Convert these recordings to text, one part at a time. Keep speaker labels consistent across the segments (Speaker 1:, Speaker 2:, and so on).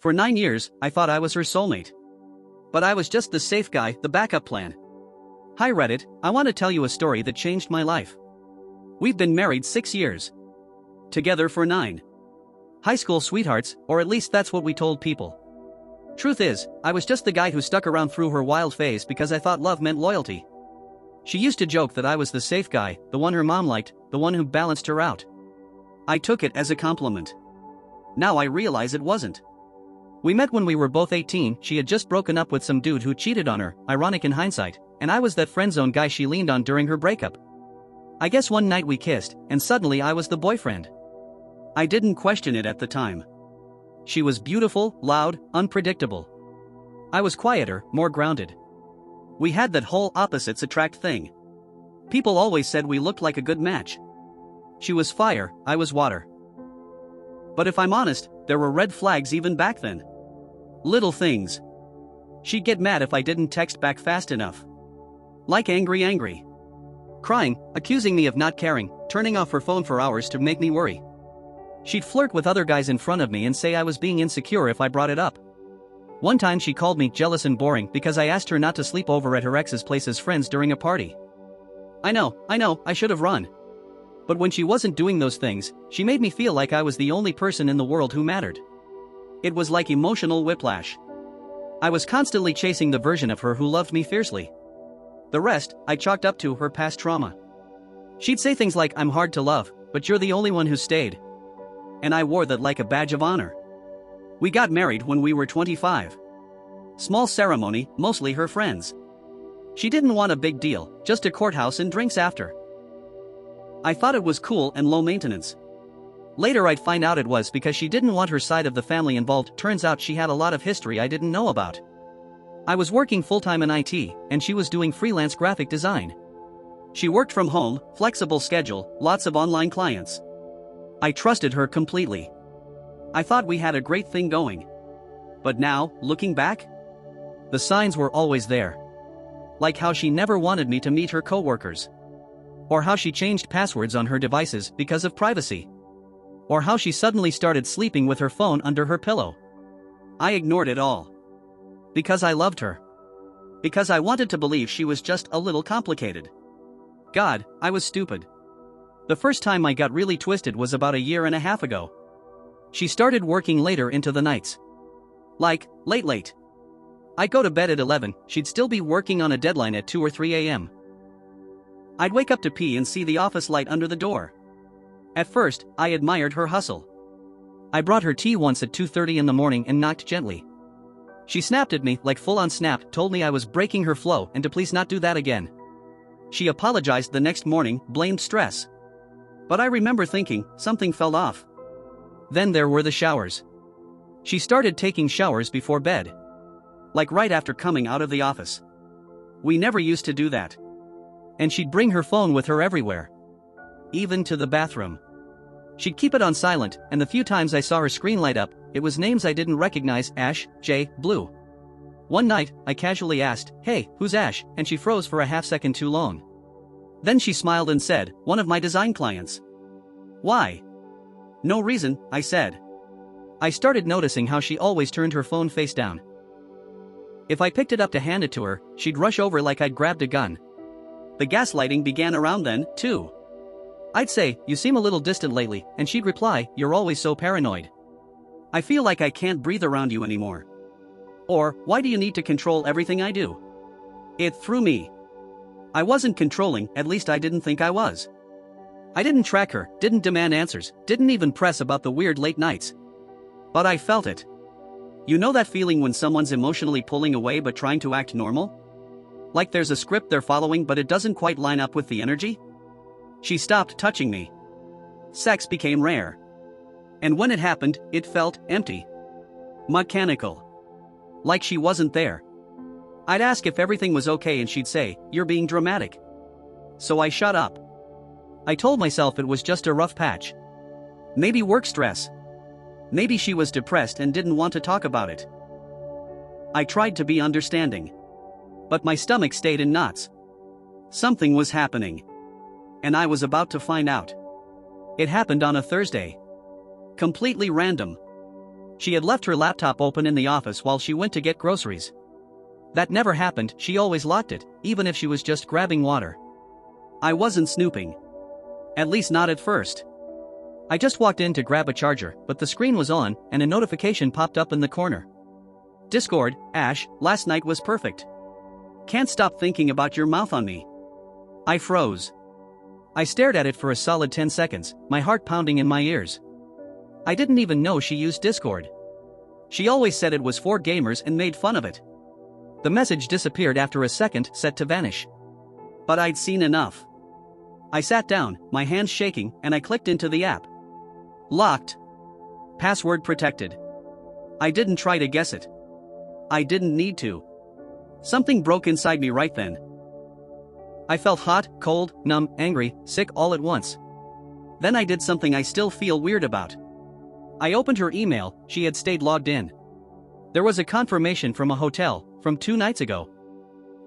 Speaker 1: For 9 years, I thought I was her soulmate. But I was just the safe guy, the backup plan. Hi Reddit, I want to tell you a story that changed my life. We've been married 6 years. Together for 9. High school sweethearts, or at least that's what we told people. Truth is, I was just the guy who stuck around through her wild phase because I thought love meant loyalty. She used to joke that I was the safe guy, the one her mom liked, the one who balanced her out. I took it as a compliment. Now I realize it wasn't. We met when we were both 18, she had just broken up with some dude who cheated on her, ironic in hindsight, and I was that friendzone guy she leaned on during her breakup. I guess one night we kissed, and suddenly I was the boyfriend. I didn't question it at the time. She was beautiful, loud, unpredictable. I was quieter, more grounded. We had that whole opposites attract thing. People always said we looked like a good match. She was fire, I was water. But if I'm honest, there were red flags even back then. Little things. She'd get mad if I didn't text back fast enough. Like angry. Crying, accusing me of not caring, turning off her phone for hours to make me worry. She'd flirt with other guys in front of me and say I was being insecure if I brought it up. One time she called me jealous and boring because I asked her not to sleep over at her ex's place as friends during a party. I know, I should have run. But when she wasn't doing those things, she made me feel like I was the only person in the world who mattered. It was like emotional whiplash. I was constantly chasing the version of her who loved me fiercely. The rest, I chalked up to her past trauma. She'd say things like, I'm hard to love, but you're the only one who stayed. And I wore that like a badge of honor. We got married when we were 25. Small ceremony, mostly her friends. She didn't want a big deal, just a courthouse and drinks after. I thought it was cool and low maintenance. Later I'd find out it was because she didn't want her side of the family involved. Turns out she had a lot of history I didn't know about. I was working full-time in IT, and she was doing freelance graphic design. She worked from home, flexible schedule, lots of online clients. I trusted her completely. I thought we had a great thing going. But now, looking back, the signs were always there. Like how she never wanted me to meet her coworkers. Or how she changed passwords on her devices because of privacy. Or how she suddenly started sleeping with her phone under her pillow. I ignored it all. Because I loved her. Because I wanted to believe she was just a little complicated. God, I was stupid. The first time I got really twisted was about a year and a half ago. She started working later into the nights. Like, late. I'd go to bed at 11, she'd still be working on a deadline at 2 or 3 a.m. I'd wake up to pee and see the office light under the door. At first, I admired her hustle. I brought her tea once at 2:30 in the morning and knocked gently. She snapped at me, like full-on snap, told me I was breaking her flow and to please not do that again. She apologized the next morning, blamed stress. But I remember thinking, something fell off. Then there were the showers. She started taking showers before bed. Like right after coming out of the office. We never used to do that. And she'd bring her phone with her everywhere. Even to the bathroom. She'd keep it on silent, and the few times I saw her screen light up, it was names I didn't recognize: Ash, Jay, Blue. One night, I casually asked, "Hey, who's Ash?" and she froze for a half second too long. Then she smiled and said, "One of my design clients." Why? No reason, I said. I started noticing how she always turned her phone face down. If I picked it up to hand it to her, she'd rush over like I'd grabbed a gun. The gaslighting began around then, too. I'd say, "You seem a little distant lately," and she'd reply, "You're always so paranoid. I feel like I can't breathe around you anymore." Or, "Why do you need to control everything I do?" It threw me. I wasn't controlling, at least I didn't think I was. I didn't track her, didn't demand answers, didn't even press about the weird late nights. But I felt it. You know that feeling when someone's emotionally pulling away but trying to act normal? Like there's a script they're following but it doesn't quite line up with the energy? She stopped touching me. Sex became rare. And when it happened, it felt empty. Mechanical. Like she wasn't there. I'd ask if everything was okay and she'd say, "You're being dramatic." So I shut up. I told myself it was just a rough patch. Maybe work stress. Maybe she was depressed and didn't want to talk about it. I tried to be understanding. But my stomach stayed in knots. Something was happening. And I was about to find out. It happened on a Thursday. Completely random. She had left her laptop open in the office while she went to get groceries. That never happened, she always locked it, even if she was just grabbing water. I wasn't snooping. At least not at first. I just walked in to grab a charger, but the screen was on, and a notification popped up in the corner. Discord, Ash, last night was perfect. Can't stop thinking about your mouth on me. I froze. I stared at it for a solid 10 seconds, my heart pounding in my ears. I didn't even know she used Discord. She always said it was for gamers and made fun of it. The message disappeared after a second, set to vanish. But I'd seen enough. I sat down, my hands shaking, and I clicked into the app. Locked. Password protected. I didn't try to guess it. I didn't need to. Something broke inside me right then. I felt hot, cold, numb, angry, sick all at once. Then I did something I still feel weird about. I opened her email. She had stayed logged in. There was a confirmation from a hotel, from 2 nights ago.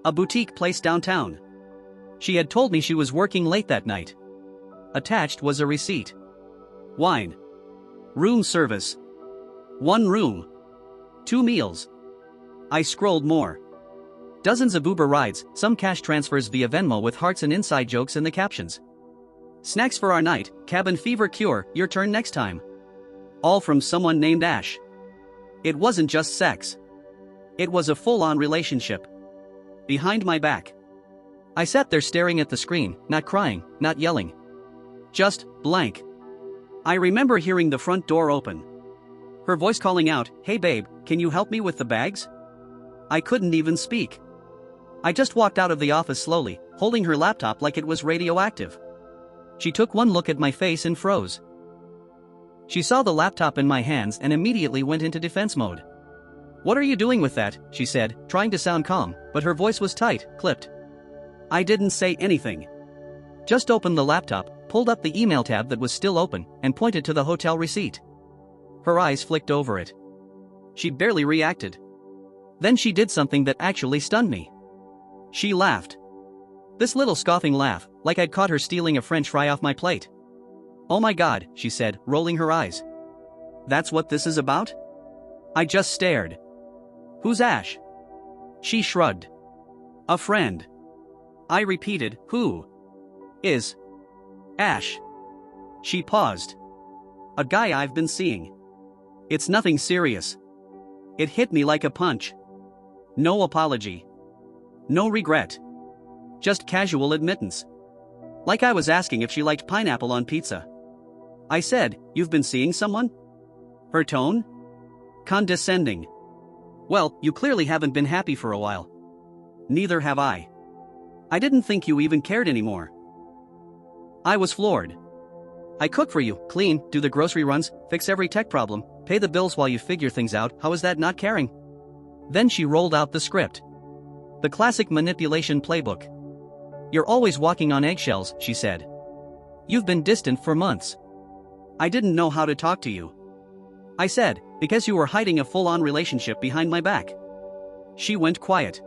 Speaker 1: A boutique place downtown. She had told me she was working late that night. Attached was a receipt. Wine. Room service. 1 room. 2 meals. I scrolled more. Dozens of Uber rides, some cash transfers via Venmo with hearts and inside jokes in the captions. Snacks for our night, cabin fever cure, your turn next time. All from someone named Ash. It wasn't just sex. It was a full-on relationship. Behind my back. I sat there staring at the screen, not crying, not yelling. Just blank. I remember hearing the front door open. Her voice calling out, "Hey babe, can you help me with the bags?" I couldn't even speak. I just walked out of the office slowly, holding her laptop like it was radioactive. She took one look at my face and froze. She saw the laptop in my hands and immediately went into defense mode. "What are you doing with that?" she said, trying to sound calm, but her voice was tight, clipped. I didn't say anything. Just opened the laptop, pulled up the email tab that was still open, and pointed to the hotel receipt. Her eyes flicked over it. She barely reacted. Then she did something that actually stunned me. She laughed. This little scoffing laugh, like I'd caught her stealing a French fry off my plate. "Oh my God," she said, rolling her eyes. "That's what this is about?" I just stared. "Who's Ash?" She shrugged. "A friend." I repeated, "Who is Ash?" She paused. "A guy I've been seeing. It's nothing serious." It hit me like a punch. No apology. No regret. Just casual admittance. Like I was asking if she liked pineapple on pizza. I said, "You've been seeing someone?" Her tone? Condescending. "Well, you clearly haven't been happy for a while." "Neither have I. I didn't think you even cared anymore." I was floored. "I cook for you, clean, do the grocery runs, fix every tech problem, pay the bills while you figure things out. How is that not caring?" Then she rolled out the script. The classic manipulation playbook. "You're always walking on eggshells," she said. "You've been distant for months. I didn't know how to talk to you." I said, "Because you were hiding a full-on relationship behind my back." She went quiet.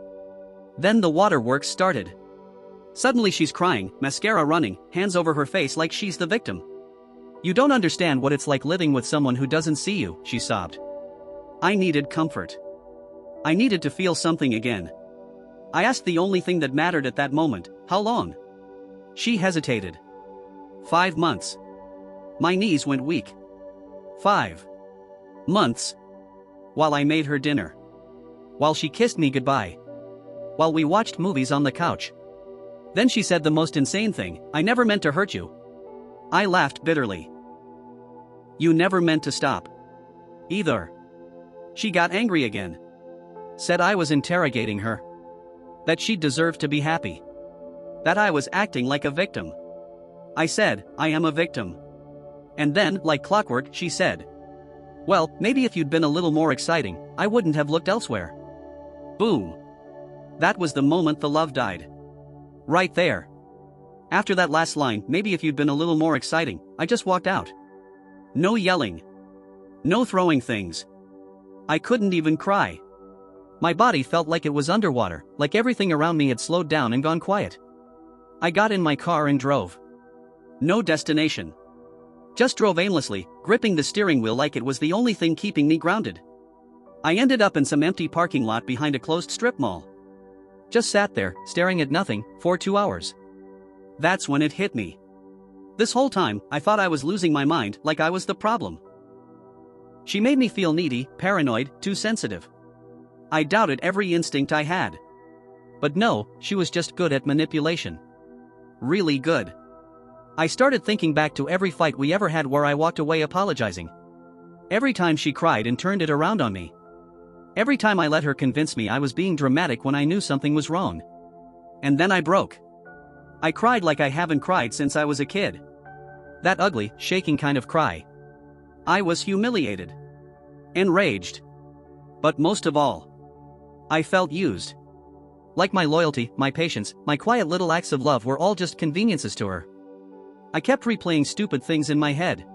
Speaker 1: Then the waterworks started. Suddenly she's crying, mascara running, hands over her face like she's the victim. "You don't understand what it's like living with someone who doesn't see you," she sobbed. I needed comfort. I needed to feel something again. I asked the only thing that mattered at that moment, "How long?" She hesitated. 5 months. My knees went weak. 5 months. While I made her dinner. While she kissed me goodbye. While we watched movies on the couch. Then she said the most insane thing, "I never meant to hurt you." I laughed bitterly. "You never meant to stop. Either." She got angry again. Said I was interrogating her. That she deserved to be happy. That I was acting like a victim. I said, "I am a victim." And then, like clockwork, she said, "Well, maybe if you'd been a little more exciting, I wouldn't have looked elsewhere." Boom. That was the moment the love died. Right there. After that last line, "maybe if you'd been a little more exciting," I just walked out. No yelling. No throwing things. I couldn't even cry. My body felt like it was underwater, like everything around me had slowed down and gone quiet. I got in my car and drove. No destination. Just drove aimlessly, gripping the steering wheel like it was the only thing keeping me grounded. I ended up in some empty parking lot behind a closed strip mall. Just sat there, staring at nothing, for 2 hours. That's when it hit me. This whole time, I thought I was losing my mind, like I was the problem. She made me feel needy, paranoid, too sensitive. I doubted every instinct I had. But no, she was just good at manipulation. Really good. I started thinking back to every fight we ever had where I walked away apologizing. Every time she cried and turned it around on me. Every time I let her convince me I was being dramatic when I knew something was wrong. And then I broke. I cried like I haven't cried since I was a kid. That ugly, shaking kind of cry. I was humiliated. Enraged. But most of all, I felt used. Like my loyalty, my patience, my quiet little acts of love were all just conveniences to her. I kept replaying stupid things in my head.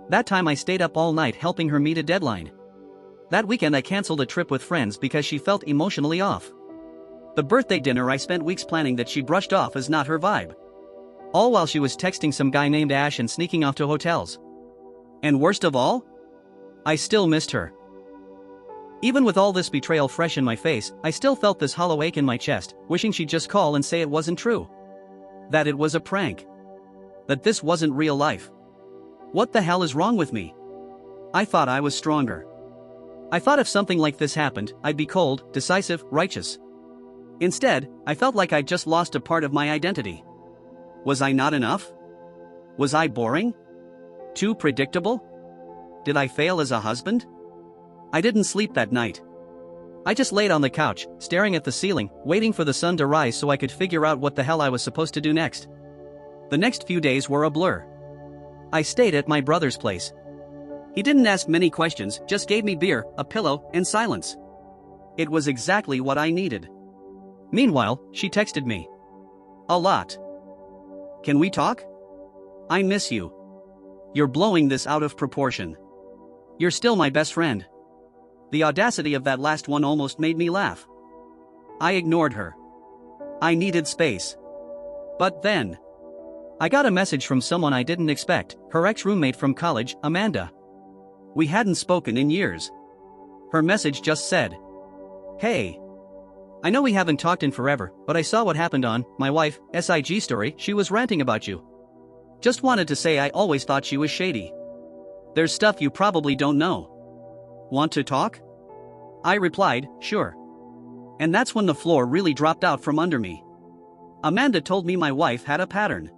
Speaker 1: That time I stayed up all night helping her meet a deadline. That weekend I canceled a trip with friends because she felt emotionally off. The birthday dinner I spent weeks planning that she brushed off as not her vibe. All while she was texting some guy named Ash and sneaking off to hotels. And worst of all? I still missed her. Even with all this betrayal fresh in my face, I still felt this hollow ache in my chest, wishing she'd just call and say it wasn't true. That it was a prank. That this wasn't real life. What the hell is wrong with me? I thought I was stronger. I thought if something like this happened, I'd be cold, decisive, righteous. Instead, I felt like I'd just lost a part of my identity. Was I not enough? Was I boring? Too predictable? Did I fail as a husband? I didn't sleep that night. I just laid on the couch, staring at the ceiling, waiting for the sun to rise so I could figure out what the hell I was supposed to do next. The next few days were a blur. I stayed at my brother's place. He didn't ask many questions, just gave me beer, a pillow, and silence. It was exactly what I needed. Meanwhile, she texted me. A lot. Can we talk? I miss you. You're blowing this out of proportion. You're still my best friend. The audacity of that last one almost made me laugh. I ignored her. I needed space. But then, I got a message from someone I didn't expect, her ex-roommate from college, Amanda. We hadn't spoken in years. Her message just said, "Hey. I know we haven't talked in forever, but I saw what happened on my wife, SIG story. She was ranting about you. Just wanted to say I always thought she was shady. There's stuff you probably don't know. Want to talk?" I replied, "Sure." And that's when the floor really dropped out from under me. Amanda told me my wife had a pattern.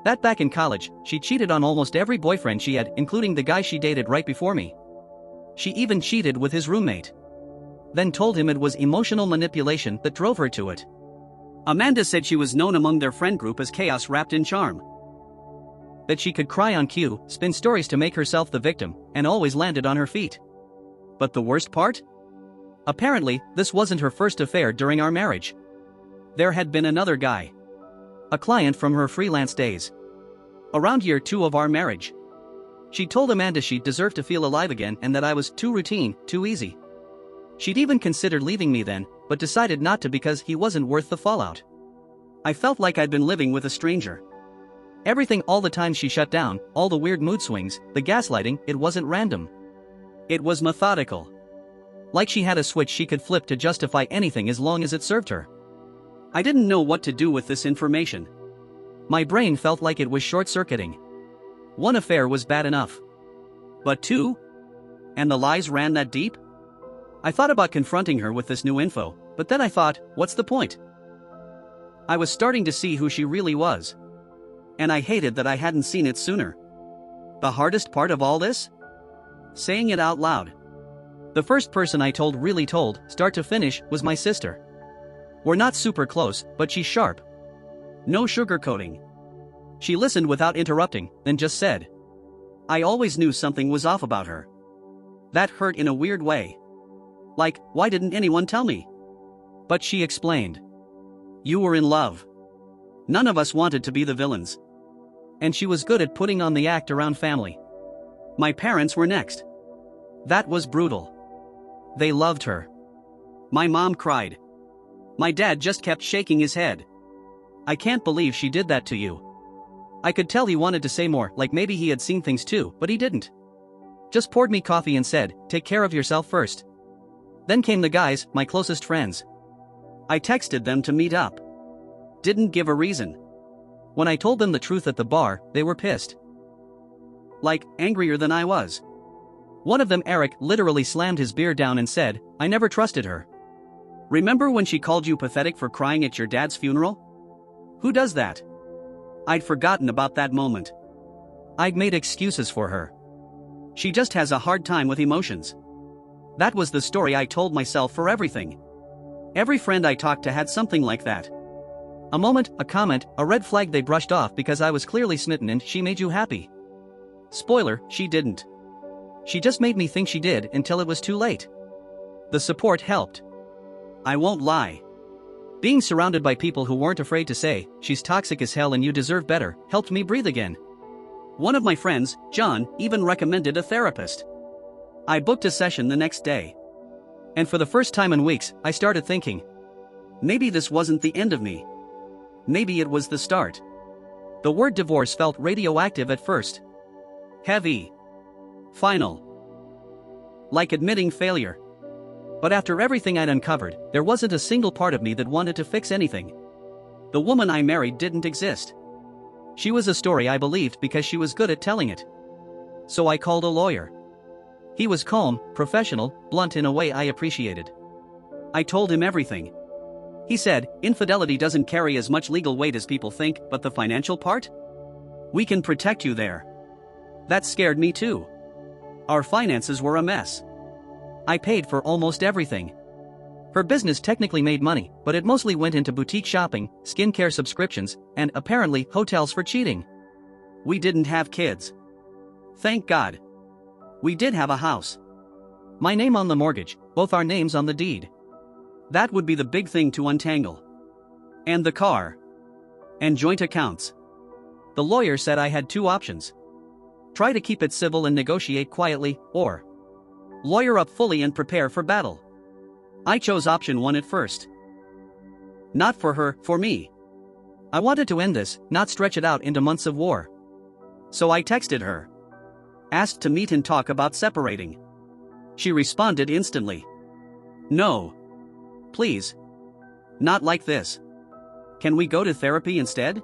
Speaker 1: That back in college, she cheated on almost every boyfriend she had, including the guy she dated right before me. She even cheated with his roommate. Then told him it was emotional manipulation that drove her to it. Amanda said she was known among their friend group as chaos wrapped in charm. That she could cry on cue, spin stories to make herself the victim, and always landed on her feet. But the worst part? Apparently, this wasn't her first affair during our marriage. There had been another guy. A client from her freelance days. Around year 2 of our marriage. She told Amanda she deserved to feel alive again and that I was too routine, too easy. She'd even considered leaving me then, but decided not to because he wasn't worth the fallout. I felt like I'd been living with a stranger. Everything, all the time she shut down, all the weird mood swings, the gaslighting, it wasn't random. It was methodical. Like she had a switch she could flip to justify anything as long as it served her. I didn't know what to do with this information. My brain felt like it was short-circuiting. 1 affair was bad enough. But 2? And the lies ran that deep? I thought about confronting her with this new info, but then I thought, what's the point? I was starting to see who she really was. And I hated that I hadn't seen it sooner. The hardest part of all this? Saying it out loud. The first person I told really told, start to finish, was my sister. We're not super close, but she's sharp. No sugarcoating. She listened without interrupting, then just said, "I always knew something was off about her." That hurt in a weird way. Like, why didn't anyone tell me? But she explained. "You were in love. None of us wanted to be the villains. And she was good at putting on the act around family. My parents were next. That was brutal. They loved her. My mom cried. My dad just kept shaking his head. I can't believe she did that to you. I could tell he wanted to say more, like maybe he had seen things too, but he didn't. Just poured me coffee and said, "Take care of yourself first." Then came the guys, my closest friends. I texted them to meet up. Didn't give a reason. When I told them the truth at the bar, they were pissed. Like, angrier than I was. One of them, Eric, literally slammed his beer down and said, "I never trusted her. Remember when she called you pathetic for crying at your dad's funeral? Who does that?" I'd forgotten about that moment. I'd made excuses for her. She just has a hard time with emotions. That was the story I told myself for everything. Every friend I talked to had something like that. A moment, a comment, a red flag they brushed off because I was clearly smitten and she made you happy. Spoiler, she didn't. She just made me think she did until it was too late. The support helped. I won't lie. Being surrounded by people who weren't afraid to say, "She's toxic as hell and you deserve better," helped me breathe again. One of my friends, John, even recommended a therapist. I booked a session the next day. And for the first time in weeks, I started thinking, maybe this wasn't the end of me. Maybe it was the start. The word divorce felt radioactive at first. Heavy. Final. Like admitting failure. But after everything I'd uncovered, there wasn't a single part of me that wanted to fix anything. The woman I married didn't exist. She was a story I believed because she was good at telling it. So I called a lawyer. He was calm, professional, blunt in a way I appreciated. I told him everything. He said, "Infidelity doesn't carry as much legal weight as people think, but the financial part? We can protect you there." That scared me too. Our finances were a mess. I paid for almost everything. Her business technically made money, but it mostly went into boutique shopping, skincare subscriptions, and apparently hotels for cheating. We didn't have kids. Thank God. We did have a house. My name on the mortgage, both our names on the deed. That would be the big thing to untangle. And the car. And joint accounts. The lawyer said I had two options. Try to keep it civil and negotiate quietly, or lawyer up fully and prepare for battle. I chose option one at first. Not for her, for me. I wanted to end this, not stretch it out into months of war. So I texted her. Asked to meet and talk about separating. She responded instantly. "No. Please. Not like this. Can we go to therapy instead?"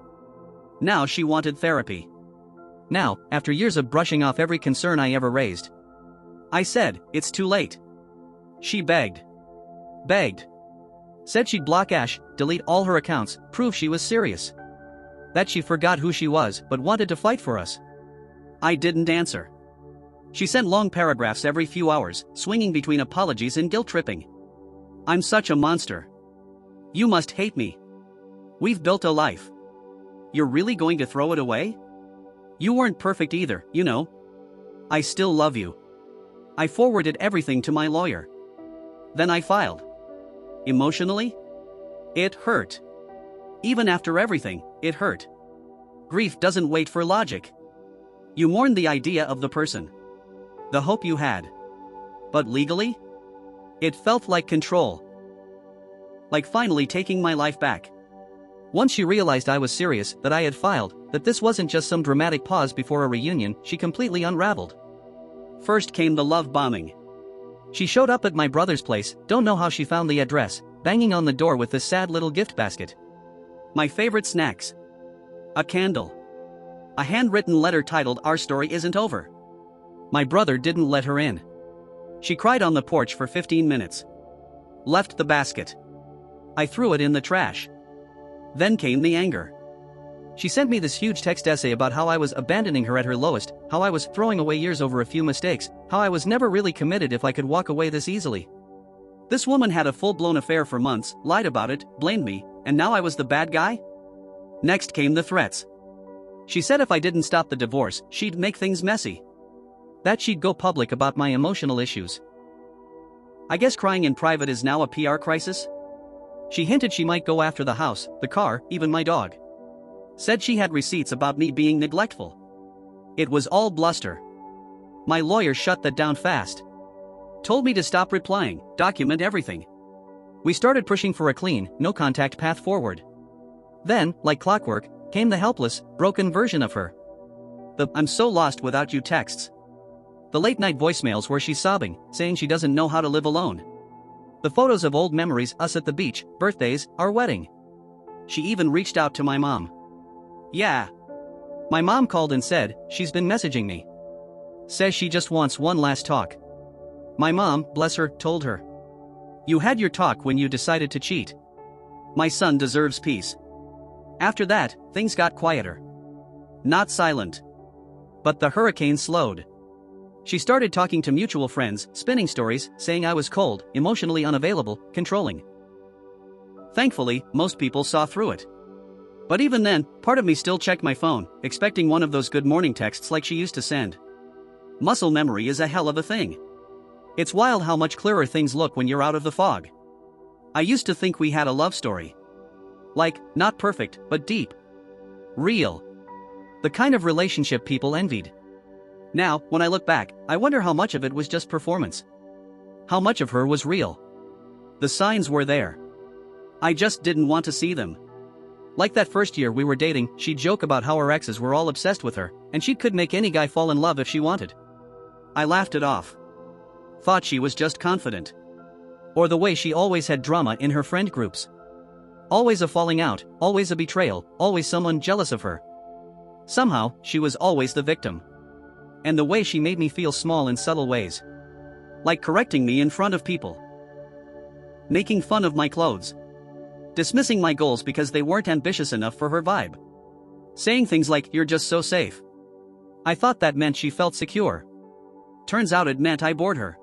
Speaker 1: Now she wanted therapy. Now, after years of brushing off every concern I ever raised, I said, "It's too late." She begged. Begged. Said she'd block Ash, delete all her accounts, prove she was serious. That she forgot who she was but wanted to fight for us. I didn't answer. She sent long paragraphs every few hours, swinging between apologies and guilt-tripping. "I'm such a monster. You must hate me. We've built a life. You're really going to throw it away? You weren't perfect either, you know. I still love you." I forwarded everything to my lawyer. Then I filed. Emotionally? It hurt. Even after everything, it hurt. Grief doesn't wait for logic. You mourn the idea of the person. The hope you had. But legally? It felt like control. Like finally taking my life back. Once she realized I was serious, that I had filed, that this wasn't just some dramatic pause before a reunion, she completely unraveled. First came the love bombing. She showed up at my brother's place, don't know how she found the address, banging on the door with this sad little gift basket. My favorite snacks. A candle. A handwritten letter titled "Our Story Isn't Over." My brother didn't let her in. She cried on the porch for 15 minutes. Left the basket. I threw it in the trash. Then came the anger. She sent me this huge text essay about how I was abandoning her at her lowest, how I was throwing away years over a few mistakes, how I was never really committed if I could walk away this easily. This woman had a full-blown affair for months, lied about it, blamed me, and now I was the bad guy? Next came the threats. She said if I didn't stop the divorce, she'd make things messy. That she'd go public about my emotional issues. I guess crying in private is now a PR crisis? She hinted she might go after the house, the car, even my dog. Said she had receipts about me being neglectful. It was all bluster. My lawyer shut that down fast. Told me to stop replying, document everything. We started pushing for a clean, no-contact path forward. Then, like clockwork, came the helpless, broken version of her. The "I'm so lost without you" texts. The late night voicemails where she's sobbing, saying she doesn't know how to live alone. The photos of old memories, us at the beach, birthdays, our wedding. She even reached out to my mom. Yeah. My mom called and said, she's been messaging me. Says she just wants one last talk. My mom, bless her, told her. You had your talk when you decided to cheat. My son deserves peace. After that, things got quieter. Not silent. But the hurricane slowed. She started talking to mutual friends, spinning stories, saying I was cold, emotionally unavailable, controlling. Thankfully, most people saw through it. But even then, part of me still checked my phone, expecting one of those good morning texts like she used to send. Muscle memory is a hell of a thing. It's wild how much clearer things look when you're out of the fog. I used to think we had a love story. Like, not perfect, but deep. Real. The kind of relationship people envied. Now, when I look back, I wonder how much of it was just performance. How much of her was real. The signs were there. I just didn't want to see them. Like that first year we were dating, she'd joke about how her exes were all obsessed with her, and she could make any guy fall in love if she wanted. I laughed it off. Thought she was just confident. Or the way she always had drama in her friend groups. Always a falling out, always a betrayal, always someone jealous of her. Somehow, she was always the victim. And the way she made me feel small in subtle ways. Like correcting me in front of people. Making fun of my clothes. Dismissing my goals because they weren't ambitious enough for her vibe. Saying things like, you're just so safe. I thought that meant she felt secure. Turns out it meant I bored her.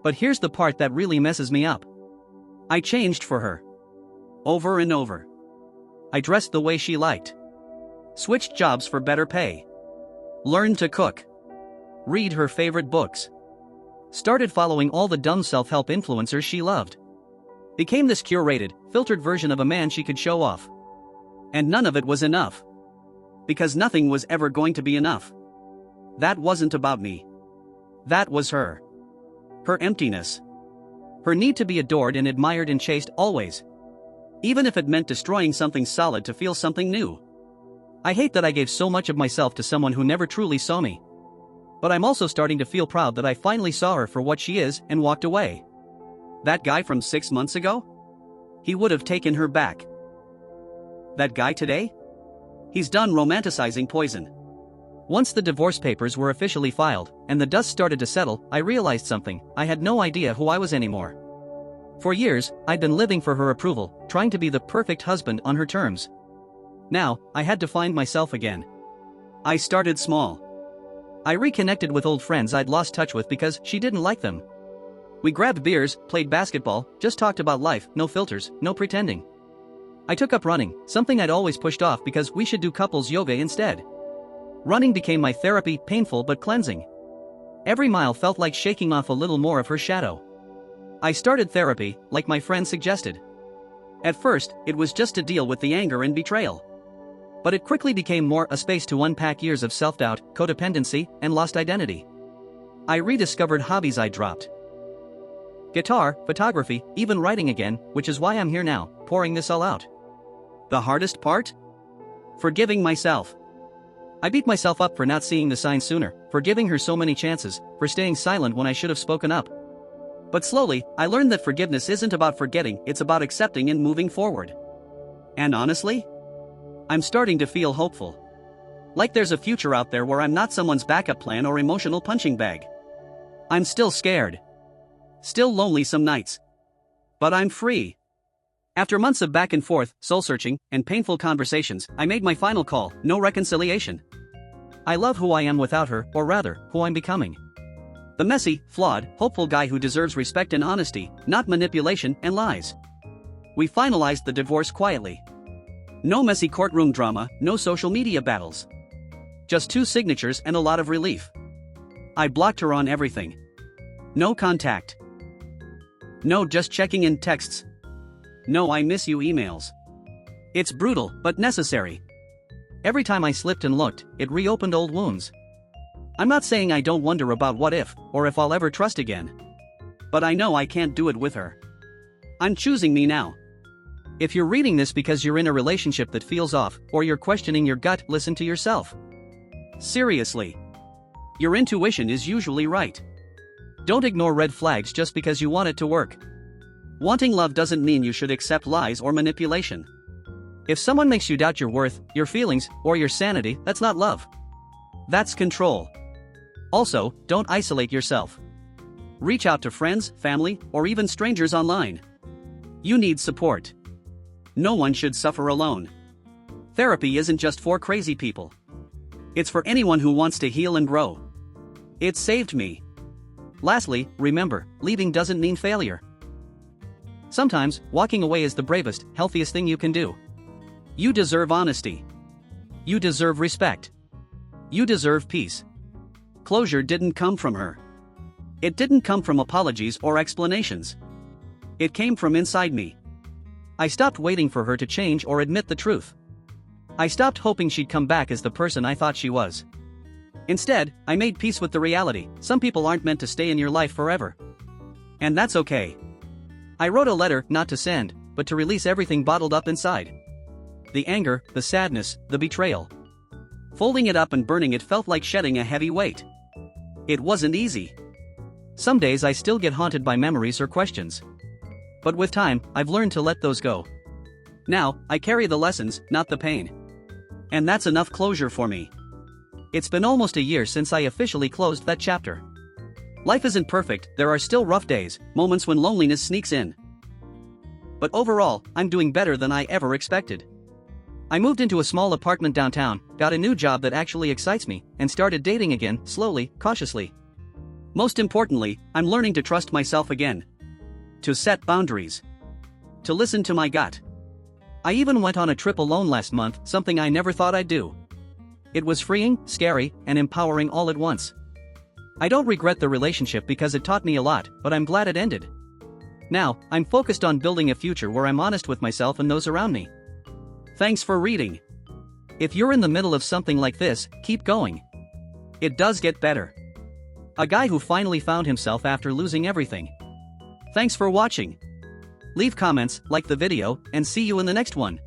Speaker 1: But here's the part that really messes me up. I changed for her. Over and over. I dressed the way she liked. Switched jobs for better pay. Learned to cook. Read her favorite books. Started following all the dumb self-help influencers she loved. Became this curated, filtered version of a man she could show off. And none of it was enough. Because nothing was ever going to be enough. That wasn't about me. That was her. Her emptiness. Her need to be adored and admired and chased always. Even if it meant destroying something solid to feel something new. I hate that I gave so much of myself to someone who never truly saw me. But I'm also starting to feel proud that I finally saw her for what she is and walked away. That guy from 6 months ago? He would have taken her back. That guy today? He's done romanticizing poison. Once the divorce papers were officially filed, and the dust started to settle, I realized something. I had no idea who I was anymore. For years, I'd been living for her approval, trying to be the perfect husband on her terms. Now, I had to find myself again. I started small. I reconnected with old friends I'd lost touch with because she didn't like them. We grabbed beers, played basketball, just talked about life, no filters, no pretending. I took up running, something I'd always pushed off because we should do couples yoga instead. Running became my therapy, painful but cleansing. Every mile felt like shaking off a little more of her shadow. I started therapy, like my friend suggested. At first, it was just to deal with the anger and betrayal. But it quickly became more a space to unpack years of self-doubt, codependency, and lost identity. I rediscovered hobbies I dropped. Guitar, photography, even writing again, which is why I'm here now, pouring this all out. The hardest part? Forgiving myself. I beat myself up for not seeing the signs sooner, for giving her so many chances, for staying silent when I should have spoken up. But slowly, I learned that forgiveness isn't about forgetting, it's about accepting and moving forward. And honestly, I'm starting to feel hopeful. Like there's a future out there where I'm not someone's backup plan or emotional punching bag. I'm still scared. Still lonely some nights. But I'm free. After months of back and forth, soul-searching, and painful conversations, I made my final call, no reconciliation. I love who I am without her, or rather, who I'm becoming. The messy, flawed, hopeful guy who deserves respect and honesty, not manipulation and lies. We finalized the divorce quietly. No messy courtroom drama, no social media battles. Just 2 signatures and a lot of relief. I blocked her on everything. No contact. No just checking in texts. No I miss you emails. It's brutal, but necessary. Every time I slipped and looked, it reopened old wounds. I'm not saying I don't wonder about what if, or if I'll ever trust again. But I know I can't do it with her. I'm choosing me now. If you're reading this because you're in a relationship that feels off, or you're questioning your gut, listen to yourself. Seriously. Your intuition is usually right. Don't ignore red flags just because you want it to work. Wanting love doesn't mean you should accept lies or manipulation. If someone makes you doubt your worth, your feelings, or your sanity, that's not love. That's control. Also, don't isolate yourself. Reach out to friends, family, or even strangers online. You need support. No one should suffer alone. Therapy isn't just for crazy people. It's for anyone who wants to heal and grow. It saved me. Lastly, remember, leaving doesn't mean failure. Sometimes, walking away is the bravest, healthiest thing you can do. You deserve honesty. You deserve respect. You deserve peace. Closure didn't come from her. It didn't come from apologies or explanations. It came from inside me. I stopped waiting for her to change or admit the truth. I stopped hoping she'd come back as the person I thought she was. Instead, I made peace with the reality: some people aren't meant to stay in your life forever. And that's okay. I wrote a letter, not to send, but to release everything bottled up inside. The anger, the sadness, the betrayal. Folding it up and burning it felt like shedding a heavy weight. It wasn't easy. Some days I still get haunted by memories or questions. But with time, I've learned to let those go. Now, I carry the lessons, not the pain. And that's enough closure for me. It's been almost a year since I officially closed that chapter. Life isn't perfect, there are still rough days, moments when loneliness sneaks in. But overall, I'm doing better than I ever expected. I moved into a small apartment downtown, got a new job that actually excites me, and started dating again, slowly, cautiously. Most importantly, I'm learning to trust myself again. To set boundaries. To listen to my gut. I even went on a trip alone last month, something I never thought I'd do. It was freeing, scary, and empowering all at once. I don't regret the relationship because it taught me a lot, but I'm glad it ended. Now, I'm focused on building a future where I'm honest with myself and those around me. Thanks for reading. If you're in the middle of something like this, keep going. It does get better. A guy who finally found himself after losing everything. Thanks for watching. Leave comments, like the video, and see you in the next one.